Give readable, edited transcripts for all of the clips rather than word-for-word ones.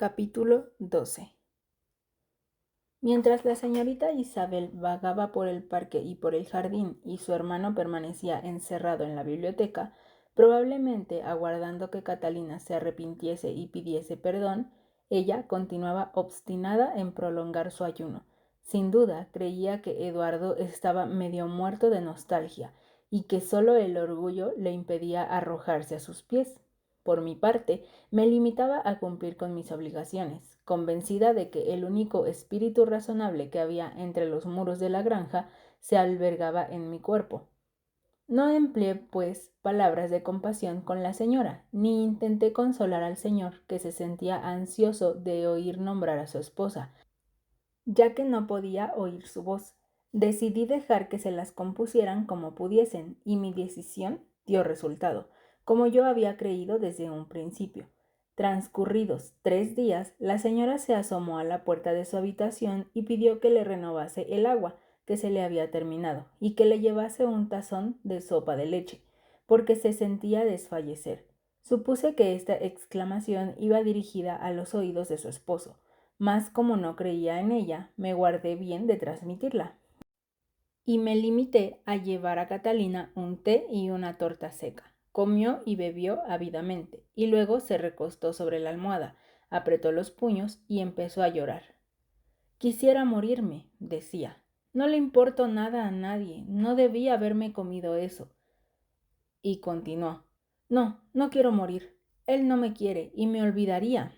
Capítulo 12. Mientras la señorita Isabel vagaba por el parque y por el jardín y su hermano permanecía encerrado en la biblioteca, probablemente aguardando que Catalina se arrepintiese y pidiese perdón, ella continuaba obstinada en prolongar su ayuno. Sin duda creía que Eduardo estaba medio muerto de nostalgia y que solo el orgullo le impedía arrojarse a sus pies. Por mi parte, me limitaba a cumplir con mis obligaciones, convencida de que el único espíritu razonable que había entre los muros de la granja se albergaba en mi cuerpo. No empleé, pues, palabras de compasión con la señora, ni intenté consolar al señor, que se sentía ansioso de oír nombrar a su esposa, ya que no podía oír su voz. Decidí dejar que se las compusieran como pudiesen, y mi decisión dio resultado, como yo había creído desde un principio. Transcurridos 3 días, la señora se asomó a la puerta de su habitación y pidió que le renovase el agua, que se le había terminado, y que le llevase un tazón de sopa de leche, porque se sentía desfallecer. Supuse que esta exclamación iba dirigida a los oídos de su esposo, mas como no creía en ella, me guardé bien de transmitirla, y me limité a llevar a Catalina un té y una torta seca. Comió y bebió ávidamente, y luego se recostó sobre la almohada, apretó los puños y empezó a llorar. Quisiera morirme, decía. No le importo nada a nadie, no debía haberme comido eso. Y continuó. No, no quiero morir. Él no me quiere y me olvidaría.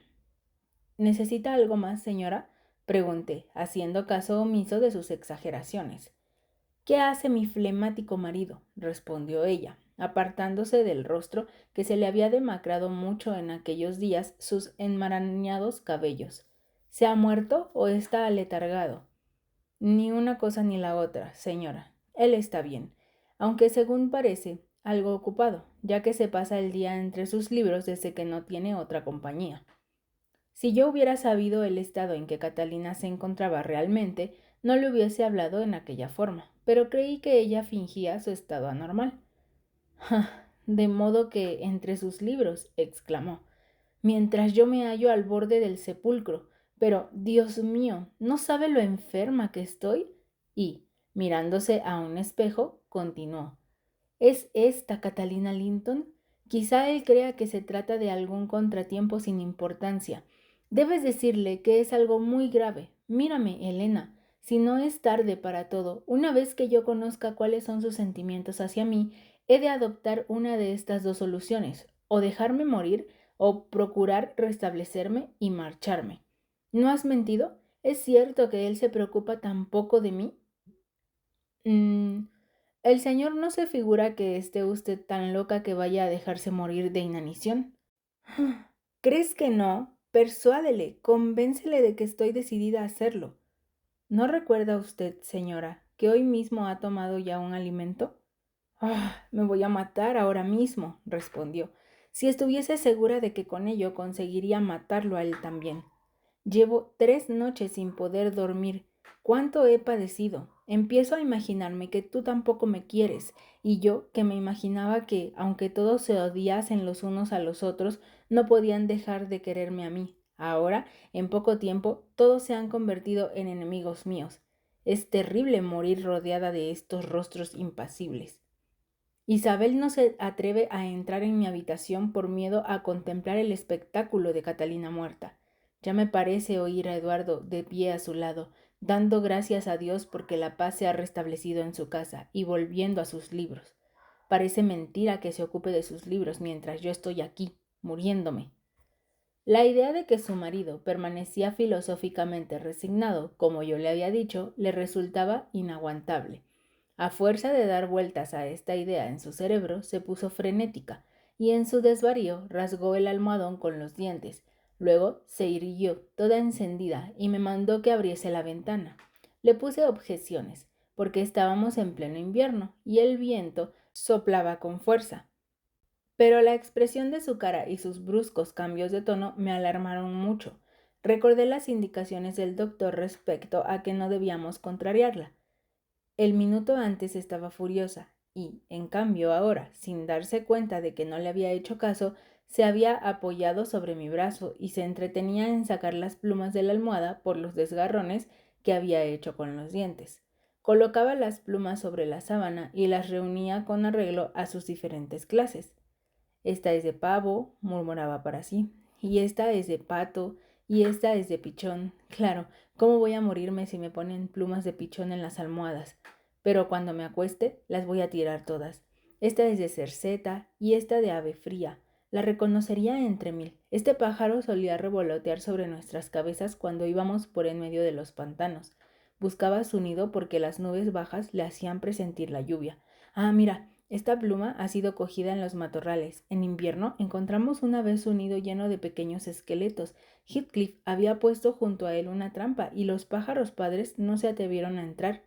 ¿Necesita algo más, señora?, pregunté, haciendo caso omiso de sus exageraciones. ¿Qué hace mi flemático marido?, respondió ella, apartándose del rostro que se le había demacrado mucho en aquellos días sus enmarañados cabellos. ¿Se ha muerto o está aletargado? Ni una cosa ni la otra, señora. Él está bien, aunque según parece, algo ocupado, ya que se pasa el día entre sus libros desde que no tiene otra compañía. Si yo hubiera sabido el estado en que Catalina se encontraba realmente, no le hubiese hablado en aquella forma, pero creí que ella fingía su estado anormal. «Ja, de modo que entre sus libros», exclamó, «mientras yo me hallo al borde del sepulcro. Pero, Dios mío, ¿no sabe lo enferma que estoy?». Y, mirándose a un espejo, continuó, «¿Es esta Catalina Linton? Quizá él crea que se trata de algún contratiempo sin importancia. Debes decirle que es algo muy grave. Mírame, Elena, si no es tarde para todo, una vez que yo conozca cuáles son sus sentimientos hacia mí, he de adoptar una de estas dos soluciones, o dejarme morir, o procurar restablecerme y marcharme. ¿No has mentido? ¿Es cierto que él se preocupa tan poco de mí? El señor no se figura que esté usted tan loca que vaya a dejarse morir de inanición. ¿Crees que no? Persuádele, convéncele de que estoy decidida a hacerlo. ¿No recuerda usted, señora, que hoy mismo ha tomado ya un alimento? Me voy a matar ahora mismo, respondió, si estuviese segura de que con ello conseguiría matarlo a él también. Llevo 3 noches sin poder dormir. ¿Cuánto he padecido? Empiezo a imaginarme que tú tampoco me quieres, y yo, que me imaginaba que, aunque todos se odiasen los unos a los otros, no podían dejar de quererme a mí. Ahora, en poco tiempo, todos se han convertido en enemigos míos. Es terrible morir rodeada de estos rostros impasibles. Isabel no se atreve a entrar en mi habitación por miedo a contemplar el espectáculo de Catalina muerta. Ya me parece oír a Eduardo de pie a su lado, dando gracias a Dios porque la paz se ha restablecido en su casa y volviendo a sus libros. Parece mentira que se ocupe de sus libros mientras yo estoy aquí, muriéndome. La idea de que su marido permanecía filosóficamente resignado, como yo le había dicho, le resultaba inaguantable. A fuerza de dar vueltas a esta idea en su cerebro, se puso frenética, y en su desvarío rasgó el almohadón con los dientes. Luego se irguió, toda encendida, y me mandó que abriese la ventana. Le puse objeciones, porque estábamos en pleno invierno, y el viento soplaba con fuerza. Pero la expresión de su cara y sus bruscos cambios de tono me alarmaron mucho. Recordé las indicaciones del doctor respecto a que no debíamos contrariarla. El minuto antes estaba furiosa y, en cambio, ahora, sin darse cuenta de que no le había hecho caso, se había apoyado sobre mi brazo y se entretenía en sacar las plumas de la almohada por los desgarrones que había hecho con los dientes. Colocaba las plumas sobre la sábana y las reunía con arreglo a sus diferentes clases. Esta es de pavo, murmuraba para sí, y esta es de pato, y esta es de pichón. Claro, ¿cómo voy a morirme si me ponen plumas de pichón en las almohadas? Pero cuando me acueste, las voy a tirar todas. Esta es de cerceta y esta de ave fría. La reconocería entre mil. Este pájaro solía revolotear sobre nuestras cabezas cuando íbamos por en medio de los pantanos. Buscaba su nido porque las nubes bajas le hacían presentir la lluvia. Ah, mira, esta pluma ha sido cogida en los matorrales. En invierno encontramos una vez un nido lleno de pequeños esqueletos. Heathcliff había puesto junto a él una trampa y los pájaros padres no se atrevieron a entrar.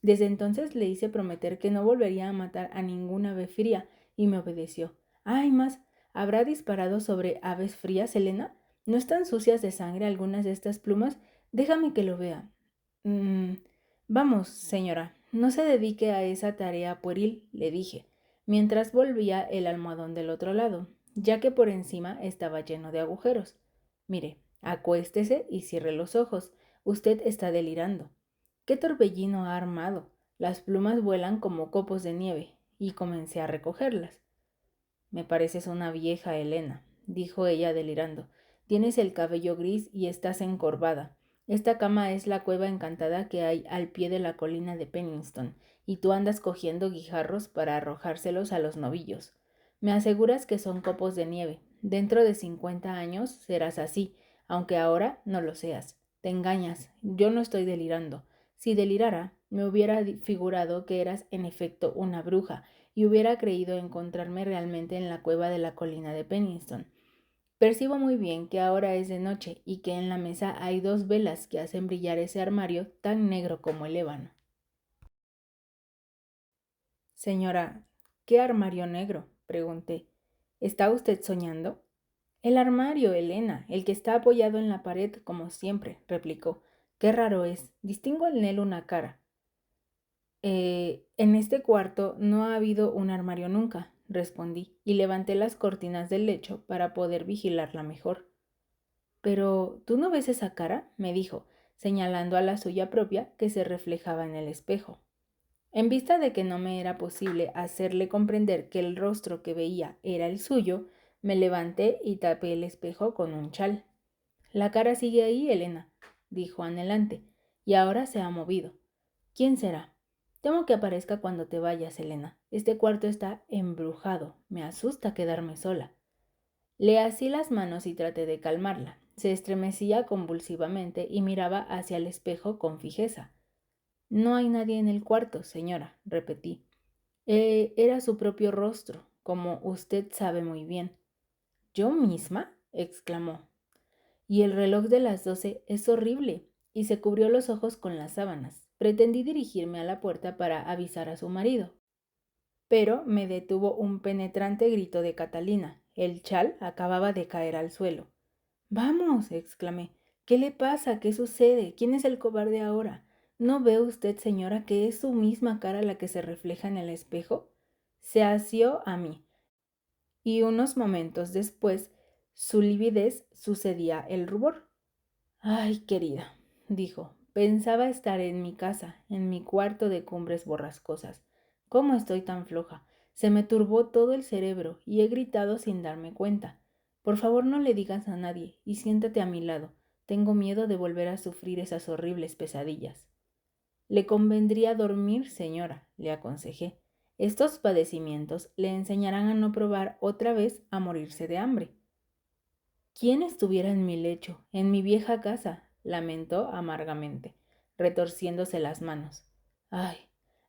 Desde entonces le hice prometer que no volvería a matar a ninguna ave fría y me obedeció. ¡Ay, más! ¿Habrá disparado sobre aves frías, Elena? ¿No están sucias de sangre algunas de estas plumas? Déjame que lo vea. Vamos, señora, no se dedique a esa tarea pueril, le dije, mientras volvía el almohadón del otro lado, ya que por encima estaba lleno de agujeros. Mire, acuéstese y cierre los ojos. Usted está delirando. ¿Qué torbellino ha armado? Las plumas vuelan como copos de nieve, y comencé a recogerlas. Me pareces una vieja, Elena, dijo ella delirando. Tienes el cabello gris y estás encorvada. Esta cama es la cueva encantada que hay al pie de la colina de Penniston, y tú andas cogiendo guijarros para arrojárselos a los novillos. Me aseguras que son copos de nieve. Dentro de 50 años serás así, aunque ahora no lo seas. Te engañas. Yo no estoy delirando. Si delirara, me hubiera figurado que eras en efecto una bruja, y hubiera creído encontrarme realmente en la cueva de la colina de Penniston. Percibo muy bien que ahora es de noche y que en la mesa hay 2 velas que hacen brillar ese armario tan negro como el ébano. Señora, ¿qué armario negro? Pregunté. ¿Está usted soñando? El armario, Elena, el que está apoyado en la pared, como siempre, replicó. Qué raro es. Distingo en él una cara. En este cuarto no ha habido un armario nunca, respondí, y levanté las cortinas del lecho para poder vigilarla mejor. Pero, ¿tú no ves esa cara? Me dijo, señalando a la suya propia que se reflejaba en el espejo. En vista de que no me era posible hacerle comprender que el rostro que veía era el suyo, me levanté y tapé el espejo con un chal. La cara sigue ahí, Elena, dijo anhelante, y ahora se ha movido. ¿Quién será? Temo que aparezca cuando te vayas, Elena. Este cuarto está embrujado. Me asusta quedarme sola. Le así las manos y traté de calmarla. Se estremecía convulsivamente y miraba hacia el espejo con fijeza. No hay nadie en el cuarto, señora, repetí. Era su propio rostro, como usted sabe muy bien. ¿Yo misma? Exclamó. Y el reloj de las 12 es horrible, y se cubrió los ojos con las sábanas. Pretendí dirigirme a la puerta para avisar a su marido, pero me detuvo un penetrante grito de Catalina. El chal acababa de caer al suelo. Vamos, exclamé. ¿Qué le pasa? ¿Qué sucede? ¿Quién es el cobarde ahora? ¿No ve usted, señora, que es su misma cara la que se refleja en el espejo? Se asió a mí, y unos momentos después su lividez sucedía el rubor. Ay, querida, dijo, pensaba estar en mi casa, en mi cuarto de cumbres borrascosas. ¿Cómo estoy tan floja? Se me turbó todo el cerebro y he gritado sin darme cuenta. Por favor, no le digas a nadie y siéntate a mi lado. Tengo miedo de volver a sufrir esas horribles pesadillas. Le convendría dormir, señora, le aconsejé. Estos padecimientos le enseñarán a no probar otra vez a morirse de hambre. ¿Quién estuviera en mi lecho, en mi vieja casa? Lamentó amargamente, retorciéndose las manos. Ay,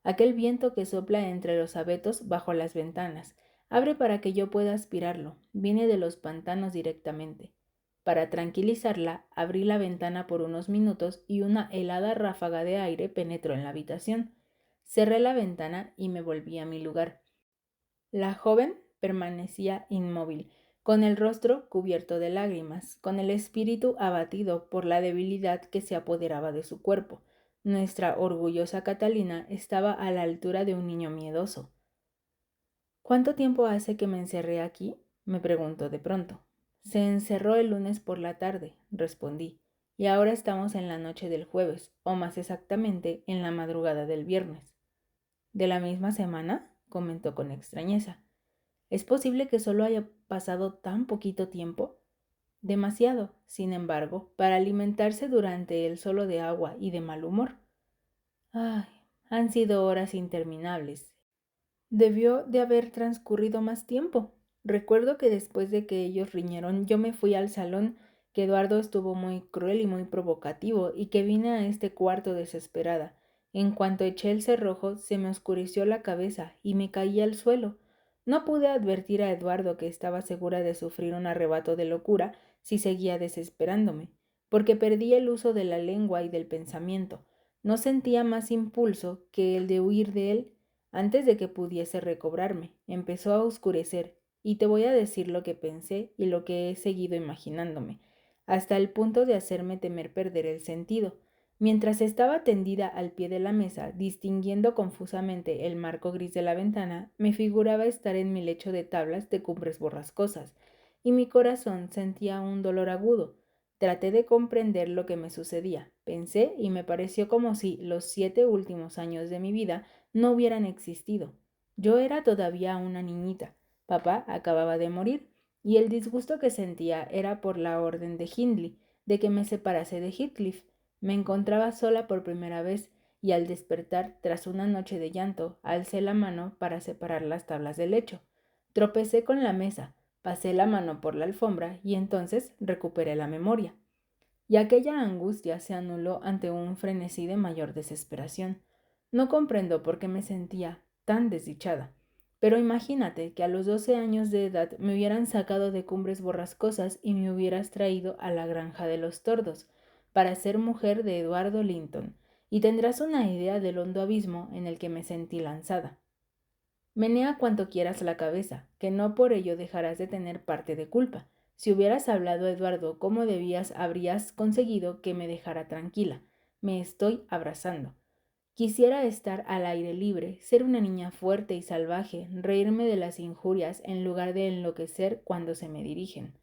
aquel viento que sopla entre los abetos bajo las ventanas. Abre para que yo pueda aspirarlo. Viene de los pantanos directamente. Para tranquilizarla, abrí la ventana por unos minutos y una helada ráfaga de aire penetró en la habitación. Cerré la ventana y me volví a mi lugar. La joven permanecía inmóvil, con el rostro cubierto de lágrimas, con el espíritu abatido por la debilidad que se apoderaba de su cuerpo. Nuestra orgullosa Catalina estaba a la altura de un niño miedoso. ¿Cuánto tiempo hace que me encerré aquí? me preguntó de pronto. Se encerró el lunes por la tarde, respondí, y ahora estamos en la noche del jueves, o más exactamente en la madrugada del viernes. ¿De la misma semana? Comentó con extrañeza. ¿Es posible que solo haya pasado tan poquito tiempo? Demasiado, sin embargo, para alimentarse durante él solo de agua y de mal humor. Ay, han sido horas interminables. Debió de haber transcurrido más tiempo. Recuerdo que después de que ellos riñeron, yo me fui al salón, que Eduardo estuvo muy cruel y muy provocativo, y que vine a este cuarto desesperada. En cuanto eché el cerrojo, se me oscureció la cabeza y me caí al suelo. No pude advertir a Eduardo que estaba segura de sufrir un arrebato de locura si seguía desesperándome, porque perdí el uso de la lengua y del pensamiento. No sentía más impulso que el de huir de él. Antes de que pudiese recobrarme, empezó a oscurecer, y te voy a decir lo que pensé y lo que he seguido imaginándome, hasta el punto de hacerme temer perder el sentido. Mientras estaba tendida al pie de la mesa, distinguiendo confusamente el marco gris de la ventana, me figuraba estar en mi lecho de tablas de cumbres borrascosas, y mi corazón sentía un dolor agudo. Traté de comprender lo que me sucedía, pensé y me pareció como si los 7 últimos años de mi vida no hubieran existido. Yo era todavía una niñita. Papá acababa de morir, y el disgusto que sentía era por la orden de Hindley, de que me separase de Heathcliff. Me encontraba sola por primera vez, y al despertar, tras una noche de llanto, alcé la mano para separar las tablas del lecho. Tropecé con la mesa, pasé la mano por la alfombra, y entonces recuperé la memoria. Y aquella angustia se anuló ante un frenesí de mayor desesperación. No comprendo por qué me sentía tan desdichada. Pero imagínate que a los 12 años de edad me hubieran sacado de cumbres borrascosas y me hubieras traído a la granja de los tordos, para ser mujer de Eduardo Linton, y tendrás una idea del hondo abismo en el que me sentí lanzada. Menea cuanto quieras la cabeza, que no por ello dejarás de tener parte de culpa. Si hubieras hablado, Eduardo, como debías, habrías conseguido que me dejara tranquila. Me estoy abrazando. Quisiera estar al aire libre, ser una niña fuerte y salvaje, reírme de las injurias en lugar de enloquecer cuando se me dirigen.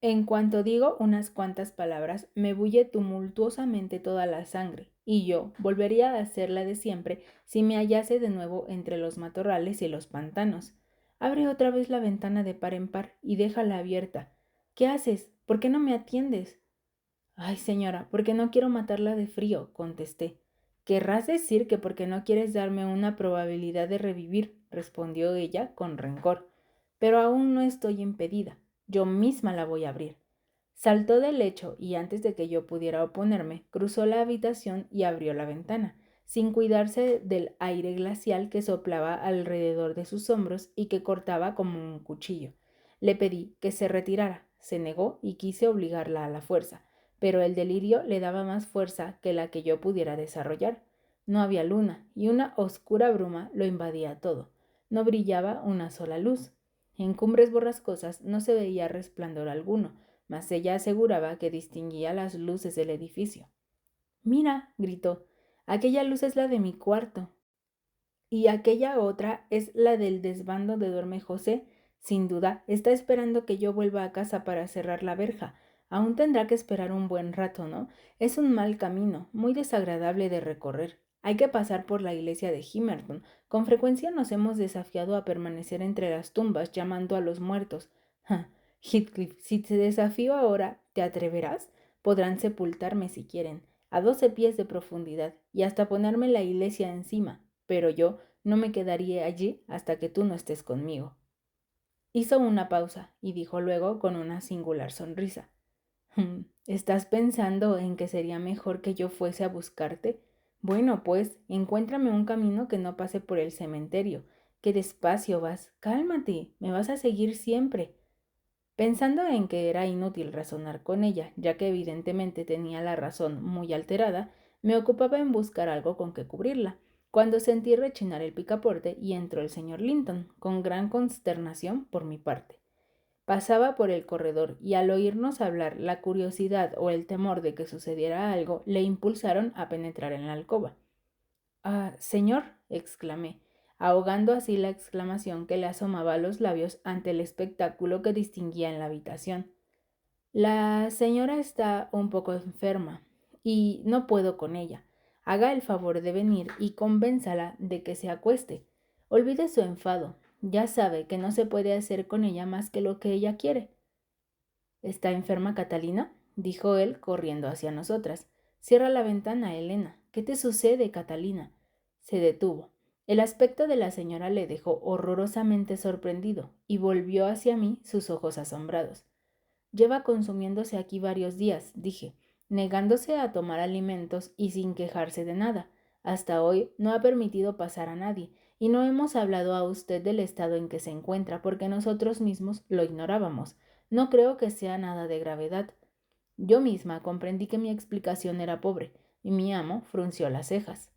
En cuanto digo unas cuantas palabras, me bulle tumultuosamente toda la sangre, y yo volvería a ser la de siempre si me hallase de nuevo entre los matorrales y los pantanos. Abre otra vez la ventana de par en par y déjala abierta. ¿Qué haces? ¿Por qué no me atiendes? Ay, señora, porque no quiero matarla de frío, contesté. Querrás decir que porque no quieres darme una probabilidad de revivir, respondió ella con rencor. Pero aún no estoy impedida. Yo misma la voy a abrir. Saltó del lecho y antes de que yo pudiera oponerme, cruzó la habitación y abrió la ventana, sin cuidarse del aire glacial que soplaba alrededor de sus hombros y que cortaba como un cuchillo. Le pedí que se retirara, se negó y quise obligarla a la fuerza, pero el delirio le daba más fuerza que la que yo pudiera desarrollar. No había luna, y una oscura bruma lo invadía todo. No brillaba una sola luz. En cumbres borrascosas no se veía resplandor alguno, mas ella aseguraba que distinguía las luces del edificio. Mira, gritó, aquella luz es la de mi cuarto. Y aquella otra es la del desván de duerme José. Sin duda, está esperando que yo vuelva a casa para cerrar la verja. Aún tendrá que esperar un buen rato, ¿no? Es un mal camino, muy desagradable de recorrer. Hay que pasar por la iglesia de Himerton. Con frecuencia nos hemos desafiado a permanecer entre las tumbas llamando a los muertos. Ja, Heathcliff, si te desafío ahora, ¿te atreverás? Podrán sepultarme si quieren, a 12 pies de profundidad, y hasta ponerme la iglesia encima, pero yo no me quedaría allí hasta que tú no estés conmigo. Hizo una pausa y dijo luego con una singular sonrisa. ¿Estás pensando en que sería mejor que yo fuese a buscarte? Bueno, pues, encuéntrame un camino que no pase por el cementerio. Qué despacio vas. Cálmate, me vas a seguir siempre. Pensando en que era inútil razonar con ella, ya que evidentemente tenía la razón muy alterada, me ocupaba en buscar algo con que cubrirla, cuando sentí rechinar el picaporte y entró el señor Linton, con gran consternación por mi parte. Pasaba por el corredor y al oírnos hablar, la curiosidad o el temor de que sucediera algo le impulsaron a penetrar en la alcoba. Ah, señor, exclamé, ahogando así la exclamación que le asomaba a los labios ante el espectáculo que distinguía en la habitación. La señora está un poco enferma y no puedo con ella. Haga el favor de venir y convénzala de que se acueste. Olvide su enfado. Ya sabe que no se puede hacer con ella más que lo que ella quiere. ¿Está enferma Catalina?, dijo él, corriendo hacia nosotras. Cierra la ventana, Elena. ¿Qué te sucede, Catalina? Se detuvo. El aspecto de la señora le dejó horrorosamente sorprendido y volvió hacia mí sus ojos asombrados. Lleva consumiéndose aquí varios días, dije, negándose a tomar alimentos y sin quejarse de nada. Hasta hoy no ha permitido pasar a nadie, y no hemos hablado a usted del estado en que se encuentra porque nosotros mismos lo ignorábamos. No creo que sea nada de gravedad. Yo misma comprendí que mi explicación era pobre, y mi amo frunció las cejas.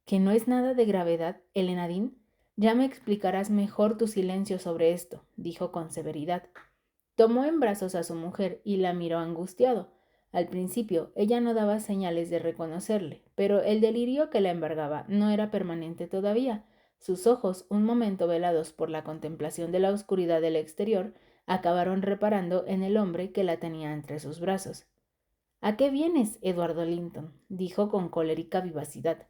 ¿Que no es nada de gravedad, Elenadín? Ya me explicarás mejor tu silencio sobre esto, dijo con severidad. Tomó en brazos a su mujer y la miró angustiado. Al principio ella no daba señales de reconocerle, pero el delirio que la embargaba no era permanente todavía. Sus ojos, un momento velados por la contemplación de la oscuridad del exterior, acabaron reparando en el hombre que la tenía entre sus brazos. ¿A qué vienes, Eduardo Linton?, dijo con colérica vivacidad.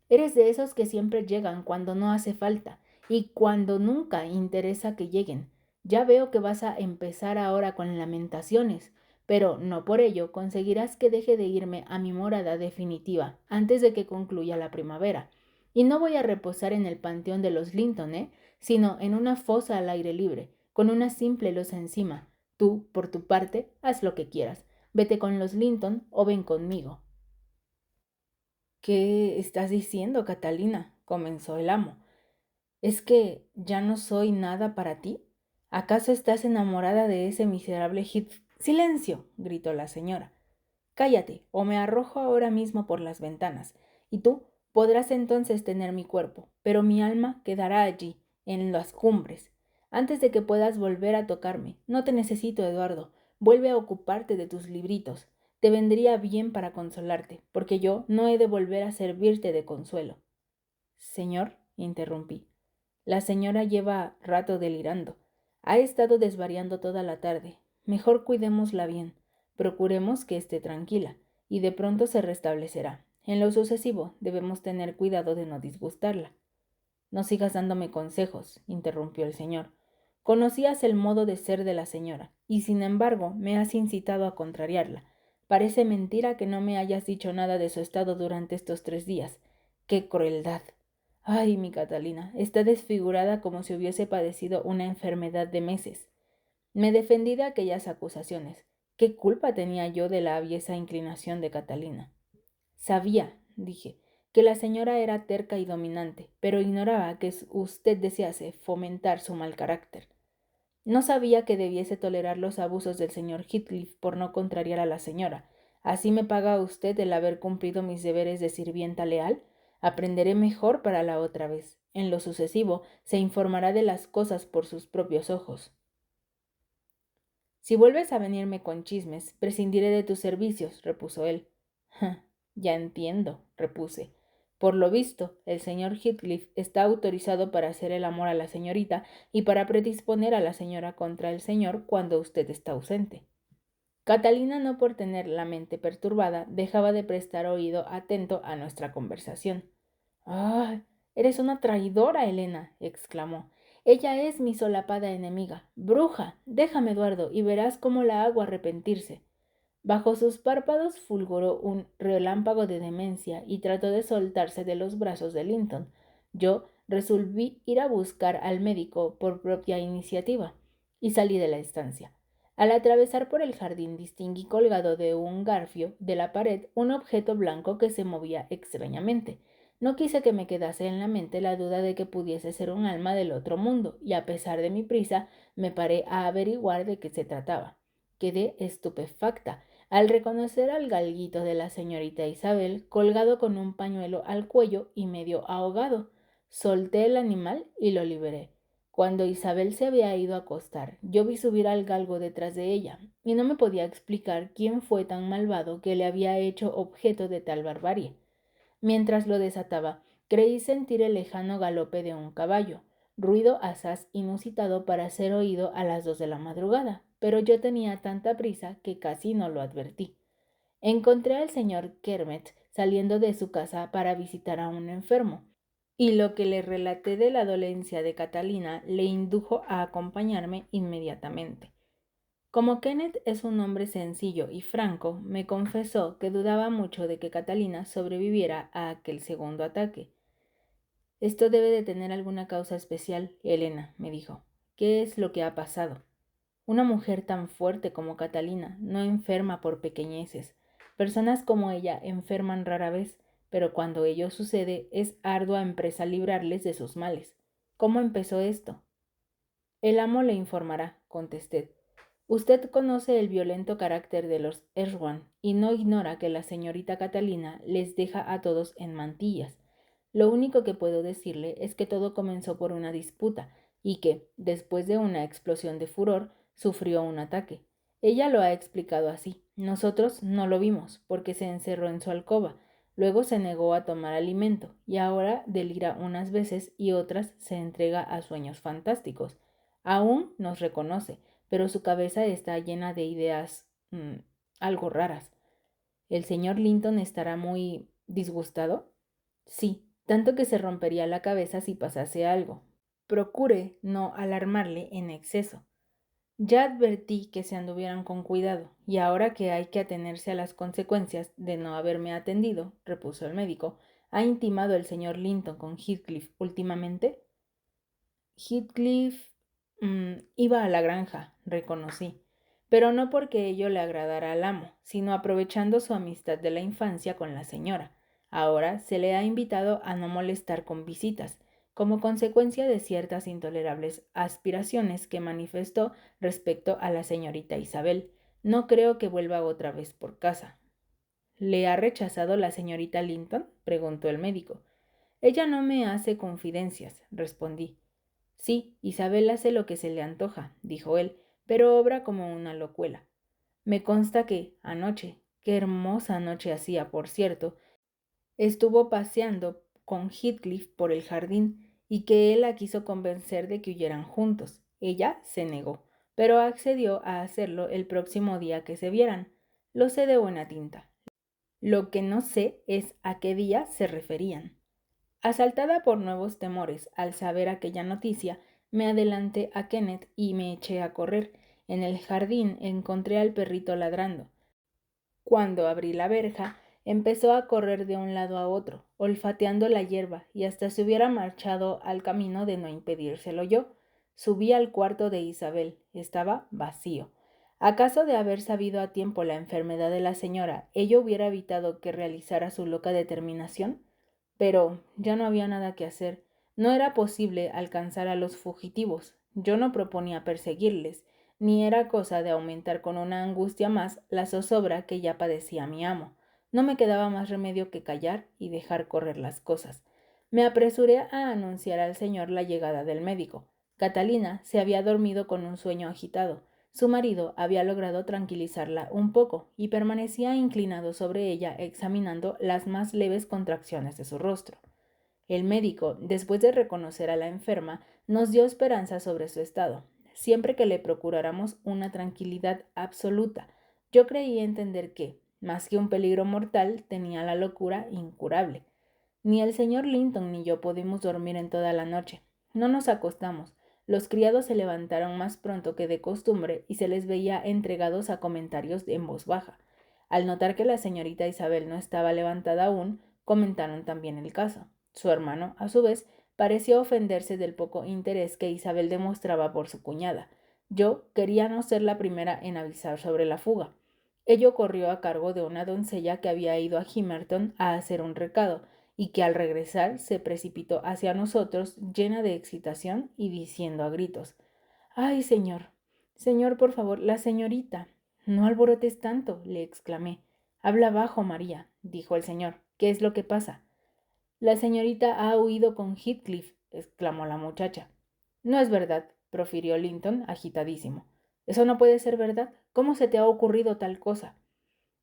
Eres de esos que siempre llegan cuando no hace falta y cuando nunca interesa que lleguen. Ya veo que vas a empezar ahora con lamentaciones, pero no por ello conseguirás que deje de irme a mi morada definitiva antes de que concluya la primavera. Y no voy a reposar en el panteón de los Linton, sino en una fosa al aire libre, con una simple losa encima. Tú, por tu parte, haz lo que quieras. Vete con los Linton o ven conmigo. ¿Qué estás diciendo, Catalina?, comenzó el amo. ¿Es que ya no soy nada para ti? ¿Acaso estás enamorada de ese miserable Heathcliff? ¡Silencio!, gritó la señora. Cállate, o me arrojo ahora mismo por las ventanas, y tú podrás entonces tener mi cuerpo, pero mi alma quedará allí, en las cumbres, antes de que puedas volver a tocarme. No te necesito, Eduardo. Vuelve a ocuparte de tus libritos. Te vendría bien para consolarte, porque yo no he de volver a servirte de consuelo. Señor, interrumpí, la señora lleva rato delirando. Ha estado desvariando toda la tarde. Mejor cuidémosla bien. Procuremos que esté tranquila, y de pronto se restablecerá. En lo sucesivo, debemos tener cuidado de no disgustarla. No sigas dándome consejos, interrumpió el señor. Conocías el modo de ser de la señora, y sin embargo me has incitado a contrariarla. Parece mentira que no me hayas dicho nada de su estado durante estos 3 días. ¡Qué crueldad! Ay, mi Catalina, está desfigurada como si hubiese padecido una enfermedad de meses. Me defendí de aquellas acusaciones. ¿Qué culpa tenía yo de la aviesa inclinación de Catalina? Sabía, dije, que la señora era terca y dominante, pero ignoraba que usted desease fomentar su mal carácter. No sabía que debiese tolerar los abusos del señor Heathcliff por no contrariar a la señora. ¿Así me paga usted el haber cumplido mis deberes de sirvienta leal? Aprenderé mejor para la otra vez. En lo sucesivo, se informará de las cosas por sus propios ojos. Si vuelves a venirme con chismes, prescindiré de tus servicios, repuso él. Ya entiendo, repuse. Por lo visto, el señor Heathcliff está autorizado para hacer el amor a la señorita y para predisponer a la señora contra el señor cuando usted está ausente. Catalina, no por tener la mente perturbada, dejaba de prestar oído atento a nuestra conversación. ¡Ah! Eres una traidora, Elena, exclamó. Ella es mi solapada enemiga. Bruja, déjame, Eduardo, y verás cómo la hago arrepentirse. Bajo sus párpados fulguró un relámpago de demencia y trató de soltarse de los brazos de Linton. Yo resolví ir a buscar al médico por propia iniciativa y salí de la estancia. Al atravesar por el jardín distinguí colgado de un garfio de la pared un objeto blanco que se movía extrañamente. No quise que me quedase en la mente la duda de que pudiese ser un alma del otro mundo, y a pesar de mi prisa me paré a averiguar de qué se trataba. Quedé estupefacta al reconocer al galguito de la señorita Isabel colgado con un pañuelo al cuello y medio ahogado. Solté el animal y lo liberé. Cuando Isabel se había ido a acostar, yo vi subir al galgo detrás de ella, y no me podía explicar quién fue tan malvado que le había hecho objeto de tal barbarie. Mientras lo desataba, Creí sentir el lejano galope de un caballo, ruido asaz inusitado para ser oído a las 2 de la madrugada, pero yo tenía tanta prisa que casi no lo advertí. Encontré al señor Kermet saliendo de su casa para visitar a un enfermo, y lo que le relaté de la dolencia de Catalina le indujo a acompañarme inmediatamente. Como Kenneth es un hombre sencillo y franco, me confesó que dudaba mucho de que Catalina sobreviviera a aquel segundo ataque. Esto debe de tener alguna causa especial, Elena, me dijo. ¿Qué es lo que ha pasado? Una mujer tan fuerte como Catalina no enferma por pequeñeces. Personas como ella enferman rara vez, pero cuando ello sucede es ardua empresa librarles de sus males. ¿Cómo empezó esto? El amo le informará, contesté. Usted conoce el violento carácter de los Erwan y no ignora que la señorita Catalina les deja a todos en mantillas. Lo único que puedo decirle es que todo comenzó por una disputa y que, después de una explosión de furor, sufrió un ataque. Ella lo ha explicado así. Nosotros no lo vimos porque se encerró en su alcoba. Luego se negó a tomar alimento y ahora delira unas veces y otras se entrega a sueños fantásticos. Aún nos reconoce, pero su cabeza está llena de ideas algo raras. ¿El señor Linton estará muy disgustado? Sí, tanto que se rompería la cabeza si pasase algo. Procure no alarmarle en exceso. Ya advertí que se anduvieran con cuidado, y ahora que hay que atenerse a las consecuencias de no haberme atendido, repuso el médico, ¿ha intimado el señor Linton con Heathcliff últimamente? Heathcliff iba a la granja, reconocí, pero no porque ello le agradara al amo, sino aprovechando su amistad de la infancia con la señora. Ahora se le ha invitado a no molestar con visitas, como consecuencia de ciertas intolerables aspiraciones que manifestó respecto a la señorita Isabel. No creo que vuelva otra vez por casa. ¿Le ha rechazado la señorita Linton? Preguntó el médico. Ella no me hace confidencias, respondí. Sí, Isabel hace lo que se le antoja, dijo él, pero obra como una locuela. Me consta que, anoche, qué hermosa noche hacía, por cierto, estuvo paseando con Heathcliff por el jardín y que él la quiso convencer de que huyeran juntos. Ella se negó, pero accedió a hacerlo el próximo día que se vieran. Lo sé de buena tinta. Lo que no sé es a qué día se referían. Asaltada por nuevos temores al saber aquella noticia, me adelanté a Kenneth y me eché a correr. En el jardín encontré al perrito ladrando. Cuando abrí la verja, empezó a correr de un lado a otro, olfateando la hierba, y hasta se hubiera marchado al camino de no impedírselo yo. Subí al cuarto de Isabel. Estaba vacío. ¿Acaso de haber sabido a tiempo la enfermedad de la señora, ello hubiera evitado que realizara su loca determinación? Pero ya no había nada que hacer. No era posible alcanzar a los fugitivos. Yo no proponía perseguirles, ni era cosa de aumentar con una angustia más la zozobra que ya padecía mi amo. No me quedaba más remedio que callar y dejar correr las cosas. Me apresuré a anunciar al señor la llegada del médico. Catalina se había dormido con un sueño agitado. Su marido había logrado tranquilizarla un poco y permanecía inclinado sobre ella examinando las más leves contracciones de su rostro. El médico, después de reconocer a la enferma, nos dio esperanza sobre su estado, siempre que le procuráramos una tranquilidad absoluta. Yo creí entender que, más que un peligro mortal, tenía la locura incurable. Ni el señor Linton ni yo pudimos dormir en toda la noche. No nos acostamos. Los criados se levantaron más pronto que de costumbre y se les veía entregados a comentarios en voz baja. Al notar que la señorita Isabel no estaba levantada aún, comentaron también el caso. Su hermano, a su vez, pareció ofenderse del poco interés que Isabel demostraba por su cuñada. Yo quería no ser la primera en avisar sobre la fuga. Ello corrió a cargo de una doncella que había ido a Gimmerton a hacer un recado, y que al regresar se precipitó hacia nosotros llena de excitación y diciendo a gritos: ¡Ay, señor! Señor, por favor, la señorita. No alborotes tanto, le exclamé. Habla bajo, María, dijo el señor. ¿Qué es lo que pasa? La señorita ha huido con Heathcliff, exclamó la muchacha. No es verdad, profirió Linton, agitadísimo. Eso no puede ser verdad. ¿Cómo se te ha ocurrido tal cosa?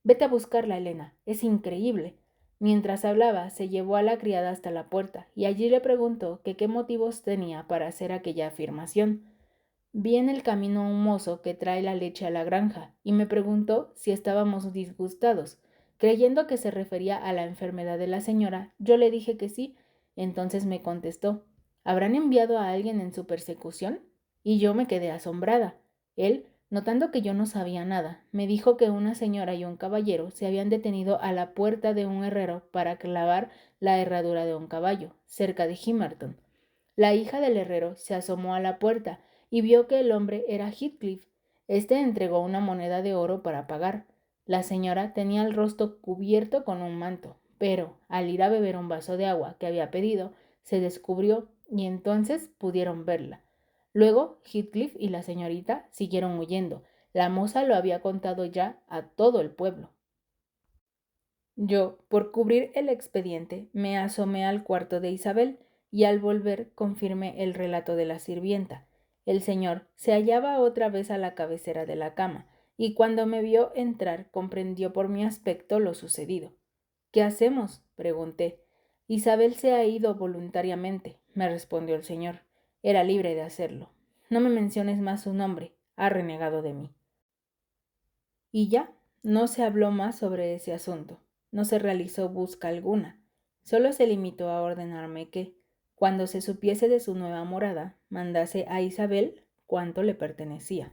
Vete a buscarla, Elena. Es increíble. Mientras hablaba, se llevó a la criada hasta la puerta, y allí le preguntó que qué motivos tenía para hacer aquella afirmación. Vi en el camino a un mozo que trae la leche a la granja, y me preguntó si estábamos disgustados. Creyendo que se refería a la enfermedad de la señora, yo le dije que sí. Entonces me contestó: ¿habrán enviado a alguien en su persecución? Y yo me quedé asombrada. Él, notando que yo no sabía nada, me dijo que una señora y un caballero se habían detenido a la puerta de un herrero para clavar la herradura de un caballo, cerca de Gimmerton. La hija del herrero se asomó a la puerta y vio que el hombre era Heathcliff. Este entregó una moneda de oro para pagar. La señora tenía el rostro cubierto con un manto, pero al ir a beber un vaso de agua que había pedido, se descubrió y entonces pudieron verla. Luego Heathcliff y la señorita siguieron huyendo. La moza lo había contado ya a todo el pueblo. Yo, por cubrir el expediente, me asomé al cuarto de Isabel y al volver confirmé el relato de la sirvienta. El señor se hallaba otra vez a la cabecera de la cama, y cuando me vio entrar comprendió por mi aspecto lo sucedido. ¿Qué hacemos?, pregunté. Isabel se ha ido voluntariamente, me respondió el señor. Era libre de hacerlo. No me menciones más su nombre. Ha renegado de mí. Y ya, no se habló más sobre ese asunto. No se realizó busca alguna. Solo se limitó a ordenarme que, cuando se supiese de su nueva morada, mandase a Isabel cuanto le pertenecía.